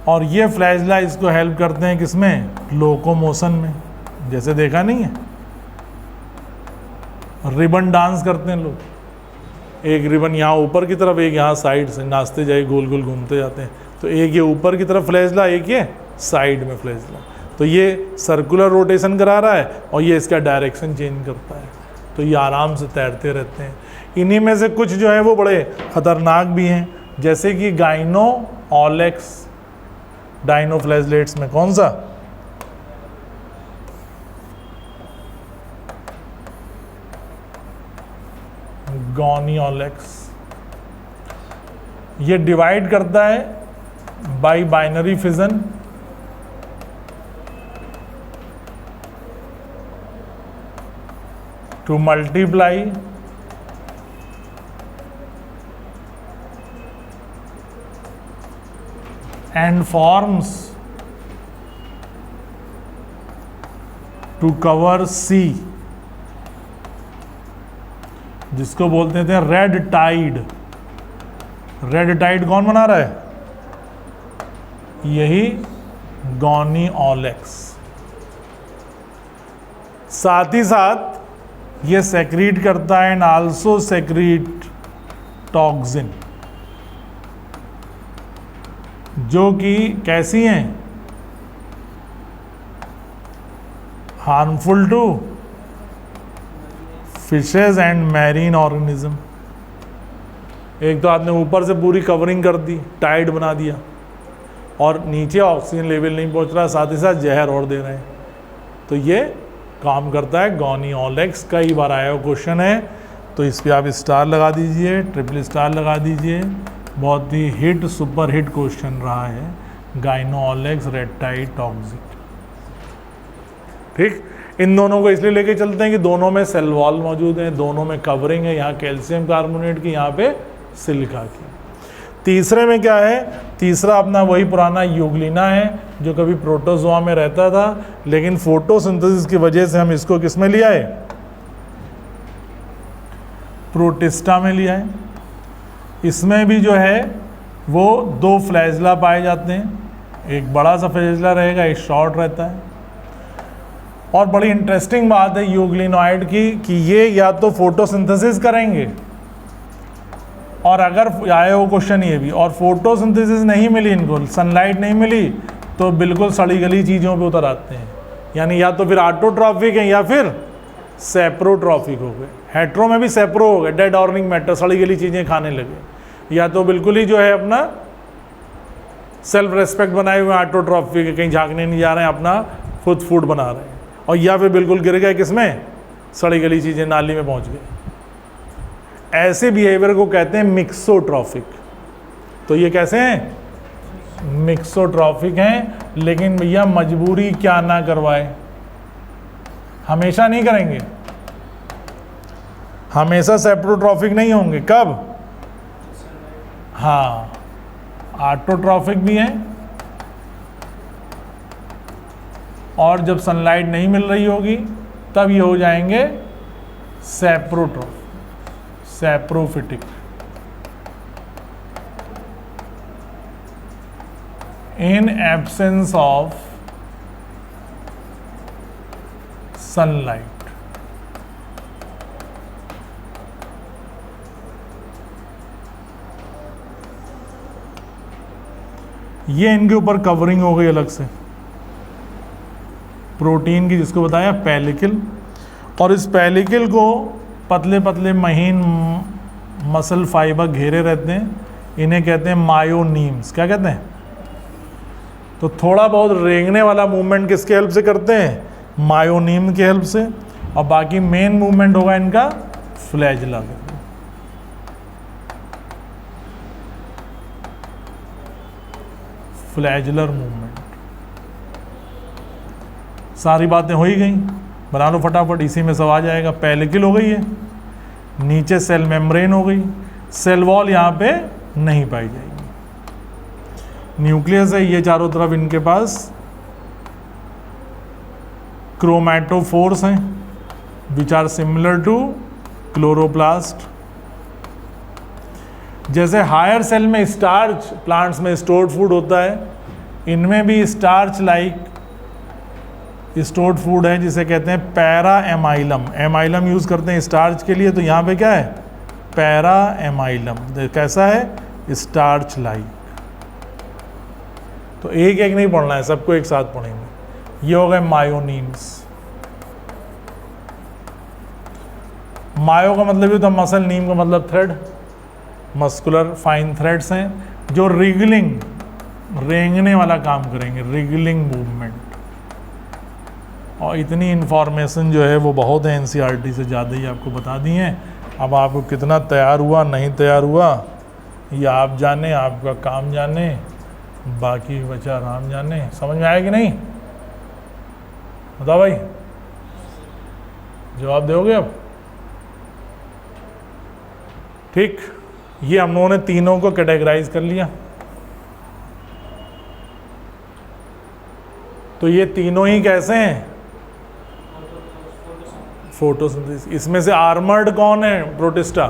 और ये फ्लैजला इसको हेल्प करते हैं किसमें? लोकोमोशन में। जैसे देखा नहीं है, रिबन डांस करते हैं लोग, एक रिबन यहाँ ऊपर की तरफ, एक यहाँ साइड से नाचते जाए, गोल गोल घूमते जाते हैं। तो एक ये ऊपर की तरफ फ्लैजला, एक ये साइड में फ्लैजला। तो ये सर्कुलर रोटेशन करा रहा है और ये इसका डायरेक्शन चेंज करता है, तो ये आराम से तैरते रहते हैं। इन्हीं में से कुछ जो है वो बड़े खतरनाक भी हैं, जैसे कि गाइनोऑलेक्स। डायनोफ्लैजलेट्स में कौन सा? गॉनियोलेक्स। ये डिवाइड करता है bye binary fission, to multiply and forms to cover sea, जिसको बोलते थे रेड टाइड। रेड टाइड कौन बना रहा है? यही गॉनियोलेक्स। साथ ही साथ ये सेक्रीट करता है एंड आल्सो सेक्रीट टॉक्सिन, जो कि कैसी हैं? Harmful to fishes and marine organism. एक तो आपने ऊपर से पूरी कवरिंग कर दी, टाइट बना दिया, और नीचे ऑक्सीजन लेवल नहीं पहुंच रहा, साथ ही साथ जहर और दे रहे हैं। तो ये काम करता है गॉनी ऑलेक्स। कई बार आया हुआ क्वेश्चन है, तो इस पर आप स्टार लगा दीजिए, ट्रिपल स्टार लगा दीजिए। बहुत ही हिट, सुपर हिट क्वेश्चन रहा है, गाइनो ऑलेक्स रेड-टाइड टॉक्सिक। ठीक, इन दोनों को इसलिए लेके चलते हैं कि दोनों में सेल वॉल मौजूद है, दोनों में कवरिंग है, यहाँ कैल्शियम कार्बोनेट की, यहाँ पे सिलिका की। तीसरे में क्या है, तीसरा अपना वही पुराना यूग्लिना है जो कभी प्रोटोजोआ में रहता था, लेकिन फोटोसिंथेसिस की वजह से हम इसको किस में लिया है, प्रोटिस्टा में लिया है। इसमें भी जो है वो दो फ्लैजला पाए जाते हैं, एक बड़ा सा फ्लैजला रहेगा, एक शॉर्ट रहता है। और बड़ी इंटरेस्टिंग बात है यूग्लिनॉइड की कि ये या तो फोटोसिंथेसिस करेंगे, और अगर आया वो क्वेश्चन ये भी, और फोटोसिंथेसिस नहीं मिली इनको, सनलाइट नहीं मिली, तो बिल्कुल सड़ी गली चीज़ों पे उतर आते हैं। यानी या तो फिर ऑटोट्रॉफिक है या फिर सेप्रोट्रॉफिक हो गए। हेट्रो में भी सेप्रो हो गए, डेड ऑर्गेनिक मैटर, सड़ी गली चीज़ें खाने लगे, या तो बिल्कुल ही जो है अपना सेल्फ रेस्पेक्ट बनाए हुए ऑटोट्रॉफिक, कहीं झाँकने नहीं जा रहे हैं, अपना खुद फूड बना रहे हैं, और या फिर बिल्कुल गिर गए किसमें, सड़ी गली चीज़ें नाली में पहुँच गए। ऐसे बिहेवियर को कहते हैं मिक्सोट्रॉफिक। तो ये कैसे हैं, मिक्सोट्रॉफिक हैं, लेकिन भैया मजबूरी क्या ना करवाए, हमेशा नहीं करेंगे, हमेशा सेप्रोट्रॉफिक नहीं होंगे। कब, हाँ, ऑटोट्रॉफिक भी हैं, और जब सनलाइट नहीं मिल रही होगी तब ये हो जाएंगे saprotrophic, saprophytic. In absence of sunlight. ये इनके ऊपर कवरिंग हो गई अलग से प्रोटीन की, जिसको बताया पेलिकल, और इस पेलिकल को पतले पतले महीन मसल फाइबर घेरे रहते हैं, इन्हें कहते हैं मायोनीम्स। क्या कहते हैं, तो थोड़ा बहुत रेंगने वाला मूवमेंट किसके हेल्प से करते हैं, मायोनीम के हेल्प से, और बाकी मेन मूवमेंट होगा इनका फ्लैजला। फ्लैजलर मूवमेंट। सारी बातें हो ही गई, बना लो फटाफट, इसी में सब आ जाएगा। पेलिकल हो गई है, नीचे सेल मेम्ब्रेन हो गई, सेल वॉल यहाँ पे नहीं पाई जाएगी। न्यूक्लियस है, ये चारों तरफ इनके पास क्रोमैटोफोर्स हैं which are similar to chloroplast. जैसे हायर सेल में स्टार्च प्लांट्स में स्टोर्ड फूड होता है, इनमें भी स्टार्च लाइक स्टोर्ड फूड है जिसे कहते हैं पैरा एमाइलम। एमाइलम यूज़ करते हैं स्टार्च के लिए, तो यहाँ पे क्या है, पैरा एमाइलम। कैसा है, स्टार्च लाइक। तो एक एक नहीं पढ़ना है, सबको एक साथ पढ़ेंगे। ये हो गए मायोनीम्स। मायो का मतलब ये तो मसल, नीम का मतलब थ्रेड, मस्कुलर फाइन थ्रेड्स हैं जो रिगलिंग, रेंगने वाला काम करेंगे, रिगलिंग मूवमेंट। और इतनी इन्फॉर्मेशन जो है वो बहुत है, एनसीईआरटी से ज़्यादा ही आपको बता दी हैं। अब आपको कितना तैयार हुआ नहीं तैयार हुआ ये आप जाने, आपका काम जाने, बाकी बचा राम जाने। समझ में आया कि नहीं, बताओ भाई, जवाब दोगे अब? ठीक, ये हम लोगों ने तीनों को कैटेगराइज कर लिया। तो ये तीनों ही कैसे हैं, फोटोसिंथेसिस। इसमें से आर्मर्ड कौन है, प्रोटिस्टा,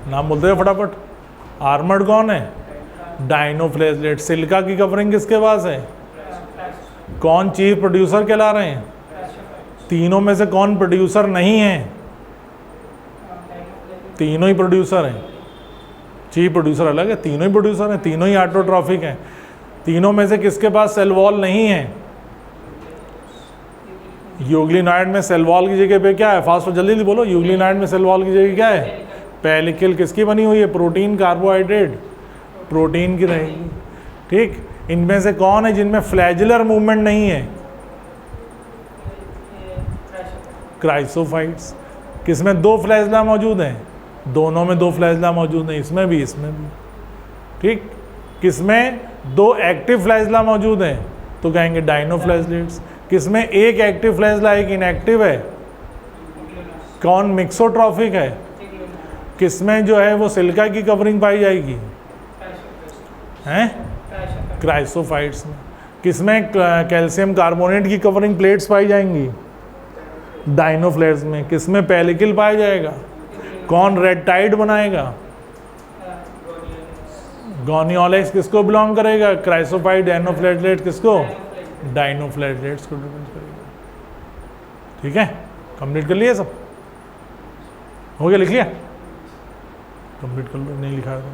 नाम बोलते हो फटाफट। आर्मर्ड कौन है, डाइनोफ्लैजलेट। सिलिका की कवरिंग किसके पास है, कौन चीफ प्रोड्यूसर कहला रहे हैं, तीनों में से कौन प्रोड्यूसर नहीं है, तीनों ही प्रोड्यूसर हैं। चीफ प्रोड्यूसर अलग है, तीनों ही प्रोड्यूसर हैं, तीनों ही ऑटोट्रॉफिक हैं। तीनों में से किसके पास सेल वॉल नहीं है, यूग्लिनॉइड में सेल वॉल की जगह पे क्या है, फास्ट और जल्दी बोलो, यूग्लिनॉइड में सेल वॉल की जगह क्या है, पेलिकल किसकी बनी हुई है? प्रोटीन कार्बोहाइड्रेट, प्रोटीन की रहेगी। ठीक, इनमें से कौन है जिनमें फ्लैजुलर मूवमेंट नहीं है? क्राइसोफाइट्स। किसमें 2 फ्लैजला मौजूद हैं? दोनों में 2 फ्लैजला मौजूद हैं, इसमें भी इसमें भी। ठीक, किसमें 2 एक्टिव फ्लैजला मौजूद हैं? तो कहेंगे डाइनोफ्लैजलेट्स। किसमें 1 एक्टिव फ्लैजला 1 इनएक्टिव है? कौन मिक्सोट्रॉफिक है? किसमें जो है वो सिल्का की कवरिंग पाई जाएगी? हैं? क्राइसोफाइट्स में। किसमें कैल्शियम कार्बोनेट की कवरिंग प्लेट्स पाई जाएंगी? डाइनोफ्लैज में। किसमें पेलिकल पाया जाएगा? कौन रेड टाइड बनाएगा? गोनियोलेक्स किसको बिलोंग करेगा? क्राइसोफाइट। डाइनोफ्लैजलेट किसको? डाइनोफ्लैजलेट्स को डिपेंड करेगा। ठीक है, कंप्लीट कर लिया सब? हो गया? लिख लिया? कंप्लीट कर लो, नहीं लिखा है तो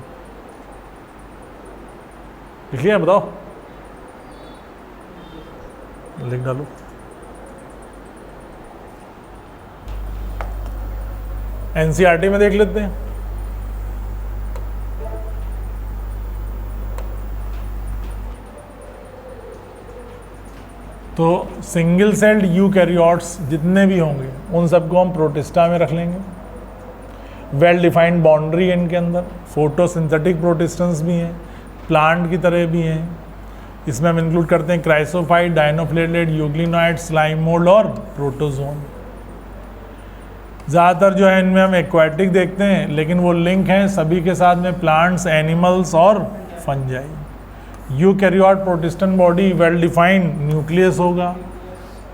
लिख लिया? बताओ, लिख डालो। एनसीईआरटी में देख लेते हैं। तो सिंगल सेल्ड यूकैरियोट्स जितने भी होंगे उन सबको हम प्रोटिस्टा में रख लेंगे। वेल डिफाइंड बाउंड्री है इनके अंदर। फोटोसिंथेटिक प्रोटिस्टेंस भी हैं, प्लांट की तरह भी हैं। इसमें हम इंक्लूड करते हैं क्राइसोफाइट, डाइनोफ्लैजलेट, यूग्लिनॉइड, स्लाइम मोल्ड और प्रोटोजोन। ज़्यादातर जो है इनमें हम एक्वाटिक देखते हैं, लेकिन वो लिंक हैं सभी के साथ में प्लांट्स, एनिमल्स और fungi. Eukaryote protistan body well defined nucleus होगा।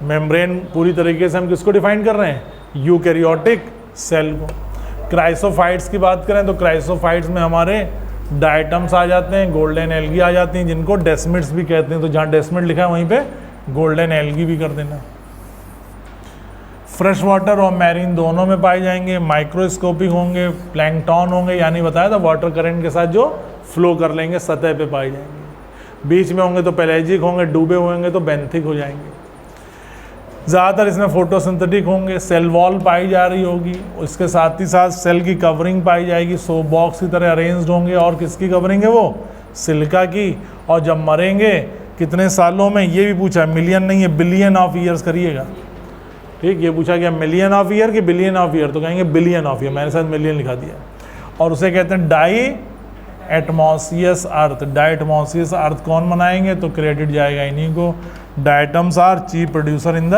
मेम्ब्रेन पूरी तरीके से हम किसको डिफाइन कर रहे हैं? यूकैरियोटिक सेल को। क्राइसोफाइट्स की बात करें तो क्राइसोफाइट्स में हमारे डायटम्स आ जाते हैं, गोल्डन एल्गी आ जाती हैं, जिनको डेस्मिड्स भी कहते हैं। तो जहाँ डेस्मिड लिखा है वहीं पे गोल्डन एल्गी भी कर देना। फ्रेश वाटर और मैरीन दोनों में पाए जाएंगे। माइक्रोस्कोपिक होंगे, प्लैंकटन होंगे, यानी बताया था वाटर करंट के साथ जो फ्लो कर लेंगे, सतह पे पाए जाएंगे। बीच में होंगे तो पेलेजिक होंगे, डूबे होंगे तो बेंथिक हो जाएंगे। ज़्यादातर इसमें फोटोसिंथेटिक होंगे। सेल वॉल पाई जा रही होगी, उसके साथ ही साथ सेल की कवरिंग पाई जाएगी, सो बॉक्स की तरह अरेंज्ड होंगे। और किसकी कवरिंग है वो? सिलिका की। और जब मरेंगे कितने सालों में, ये भी पूछा, मिलियन नहीं है बिलियन ऑफ ईयर्स करिएगा। ठीक, ये पूछा गया मिलियन ऑफ ईयर कि बिलियन ऑफ ईयर, तो कहेंगे बिलियन ऑफ ईयर, मैंने साथ मिलियन लिखा दिया। और उसे कहते हैं डाई एटमॉस्फियस अर्थ। डाई एटमॉस्फियस अर्थ कौन बनाएंगे? तो क्रेडिट जाएगा इन्हीं को। Diatoms are chief producer in the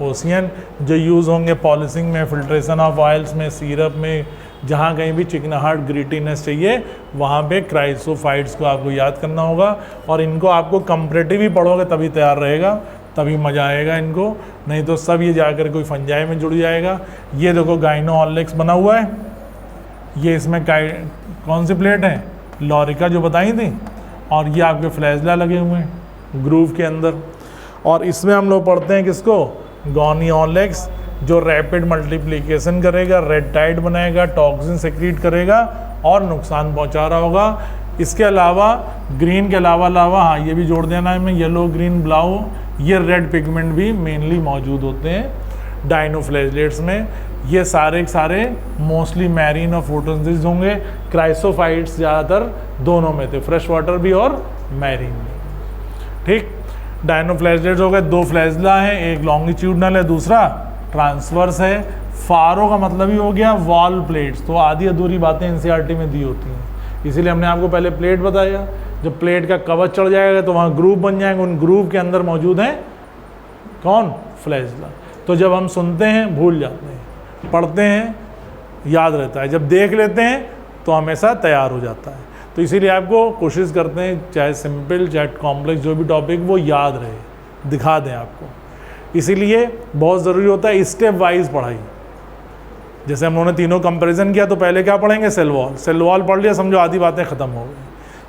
ocean, जो यूज़ होंगे पॉलिशिंग में, फिल्ट्रेशन ऑफ ऑयल्स में, सिरप में, जहाँ कहीं भी चिकनाहट ग्रीटीनेस चाहिए वहाँ पे क्राइसोफाइट्स को आपको याद करना होगा। और इनको आपको कंपैरेटिव ही पढ़ोगे तभी तैयार रहेगा, तभी मज़ा आएगा इनको, नहीं तो सब ये जाकर कोई फंजाई में जुड़ जाएगा। ये देखो गाइनोऑलेक्स बना हुआ है, ये इसमें कौन सी प्लेट है? लॉरिका जो बताई थी। और ये आपके फ्लैजला लगे हुए हैं ग्रूव के अंदर। और इसमें हम लोग पढ़ते हैं किसको? गोनियोलेक्स, जो रैपिड मल्टीप्लिकेशन करेगा, रेड टाइड बनाएगा, टॉक्सिन सेक्रीट करेगा और नुकसान पहुंचा रहा होगा। इसके अलावा ग्रीन के अलावा हाँ ये भी जोड़ देना है में, येलो, ग्रीन, ब्लाउ, ये रेड पिगमेंट भी मेनली मौजूद होते हैं डाइनोफ्लैजलेट्स में। ये सारे के सारे मोस्टली मैरीन और फोटोसिंथेसिस होंगे। क्राइसोफाइट्स ज़्यादातर दोनों में थे, फ्रेश वाटर भी और मैरीन में। ठीक, डाइनोफ्लैजलेट्स हो गए, 2 फ्लैजला हैं, एक लॉन्गिट्यूडनल है, दूसरा ट्रांसवर्स है। फारो का मतलब ही हो गया वॉल प्लेट्स। तो आधी अधूरी बातें एनसीईआरटी में दी होती हैं, इसीलिए हमने आपको पहले प्लेट बताया। जब प्लेट का कवच चढ़ जाएगा तो वहाँ ग्रूव बन जाएंगे, उन ग्रूव के अंदर मौजूद हैं कौन? फ्लैजला। तो जब हम सुनते हैं भूल जाते हैं, पढ़ते हैं याद रहता है, जब देख लेते हैं तो हमेशा तैयार हो जाता है। तो इसीलिए आपको कोशिश करते हैं चाहे सिंपल चाहे कॉम्प्लेक्स जो भी टॉपिक वो याद रहे, दिखा दें आपको। इसीलिए बहुत ज़रूरी होता है स्टेप वाइज पढ़ाई। जैसे हम लोगों ने तीनों कंपैरिजन किया तो पहले क्या पढ़ेंगे? Cell wall. सेल वॉल पढ़ लिया, समझो आधी बातें ख़त्म हो गई,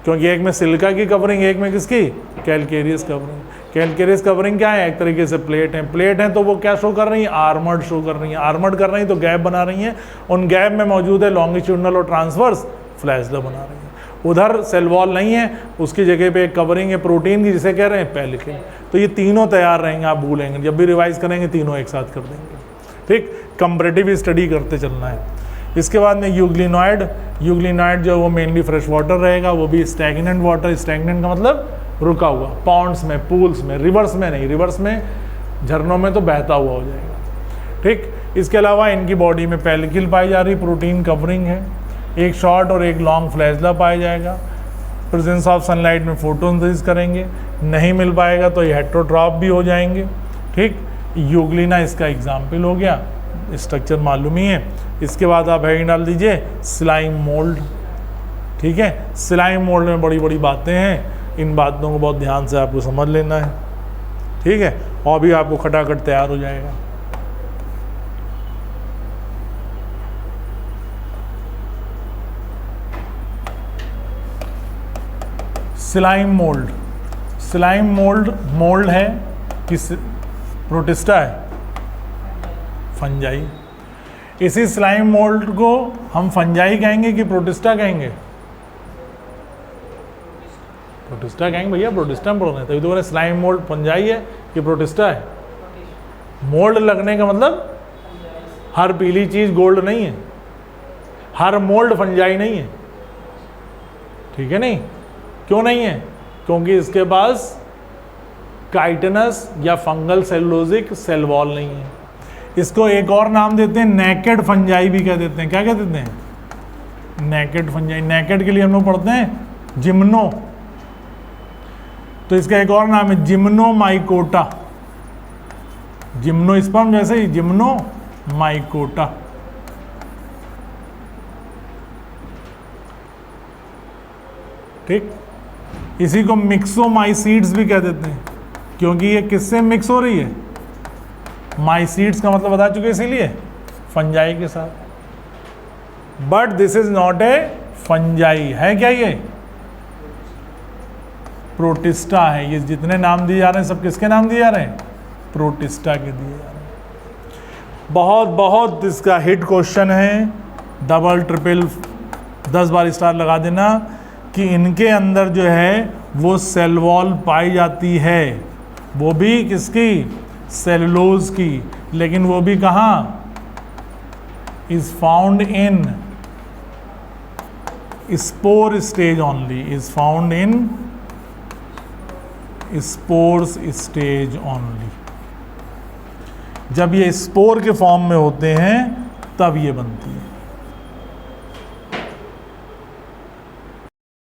क्योंकि एक में सिलिका की कवरिंग, एक में किसकी? Calcareous covering. कैलकेरियस कवरिंग क्या है? एक तरीके से प्लेट है। प्लेट है तो वो क्या शो कर रही है? आर्मर्ड शो कर रही है। आर्मर्ड कर रही है तो गैप बना रही हैं, उन गैप में मौजूद है लॉन्गिट्यूडनल और ट्रांसवर्स फ्लैजला बना रही है। उधर सेल वॉल नहीं है, उसकी जगह पे एक कवरिंग है प्रोटीन की, जिसे कह रहे हैं पेलिकल। तो ये तीनों तैयार रहेंगे, आप भूलेंगे, जब भी रिवाइज करेंगे तीनों एक साथ कर देंगे। ठीक, कंपैरेटिव स्टडी करते चलना है। इसके बाद में यूग्लिनॉइड, यूग्लिनॉइड जो वो मेनली फ्रेश वाटर रहेगा, वो भी स्टैग्नेंट वाटर, स्टैग्नेंट का मतलब रुका हुआ, पॉन्ड्स में, पूल्स में, रिवर्स में नहीं, रिवर्स में झरनों में तो बहता हुआ हो जाएगा, ठीक। इसके अलावा इनकी बॉडी में पेलिकल पाई जा रही, प्रोटीन कवरिंग है, एक शॉर्ट और एक लॉन्ग फ्लैजला पाया जाएगा, प्रेजेंस ऑफ सनलाइट में फोटोसिंथेसिस करेंगे, नहीं मिल पाएगा तो ये हेट्रोट्रॉफ भी हो जाएंगे, ठीक। यूग्लिना इसका एग्जाम्पल हो गया, स्ट्रक्चर मालूम ही है। इसके बाद आप हेडिंग डाल दीजिए स्लाइम मोल्ड, ठीक है। स्लाइम मोल्ड में बड़ी बड़ी बातें हैं, इन बातों को बहुत ध्यान से आपको समझ लेना है, ठीक है, और भी आपको खटाखट तैयार हो जाएगा। Slime mould, slime mould, mould है किस, प्रोटिस्टा है, फंजाई। इसी स्लाइम मोल्ड को हम फंजाई कहेंगे कि प्रोटिस्टा कहेंगे? प्रोटिस्टा कहेंगे भैया, प्रोटिस्टा में बोल रहे हैं, तभी तो बोले स्लाइम मोल्ड फंजाई है कि प्रोटिस्टा है। मोल्ड लगने का मतलब हर पीली चीज गोल्ड नहीं है, हर मोल्ड फंजाई नहीं है, ठीक है। नहीं, क्यों नहीं है? क्योंकि इसके पास काइटिनस या फंगल सेलुलोजिक सेल वॉल नहीं है। इसको एक और नाम देते हैं नेकेड फंजाई भी कह देते हैं। क्या कह देते हैं? Naked fungi. नेकेड के लिए हम लोग पढ़ते हैं जिम्नो, तो इसका एक और नाम है जिम्नोमाइकोटा, जिम्नोस्पर्म जैसे ही जिम्नोमाइकोटा, ठीक। इसी को मिक्सोमाइसीड्स भी कह देते हैं, क्योंकि ये किससे मिक्स हो रही है? माइसीड्स का मतलब बता चुके, इसीलिए फंजाई के साथ। But this is not a fungi, है क्या ये? प्रोटिस्टा है। ये जितने नाम दिए जा रहे हैं सब किसके नाम दिए जा रहे हैं? प्रोटिस्टा के दिए जा रहे हैं। बहुत बहुत इसका हिट क्वेश्चन है, डबल ट्रिपल 10 बार स्टार लगा देना कि इनके अंदर जो है वो सेल वॉल पाई जाती है, वो भी किसकी? सेलुलोज की, लेकिन वो भी कहाँ? Is found in spore stage only, is found in spores stage only. जब ये स्पोर के फॉर्म में होते हैं तब ये बनती है।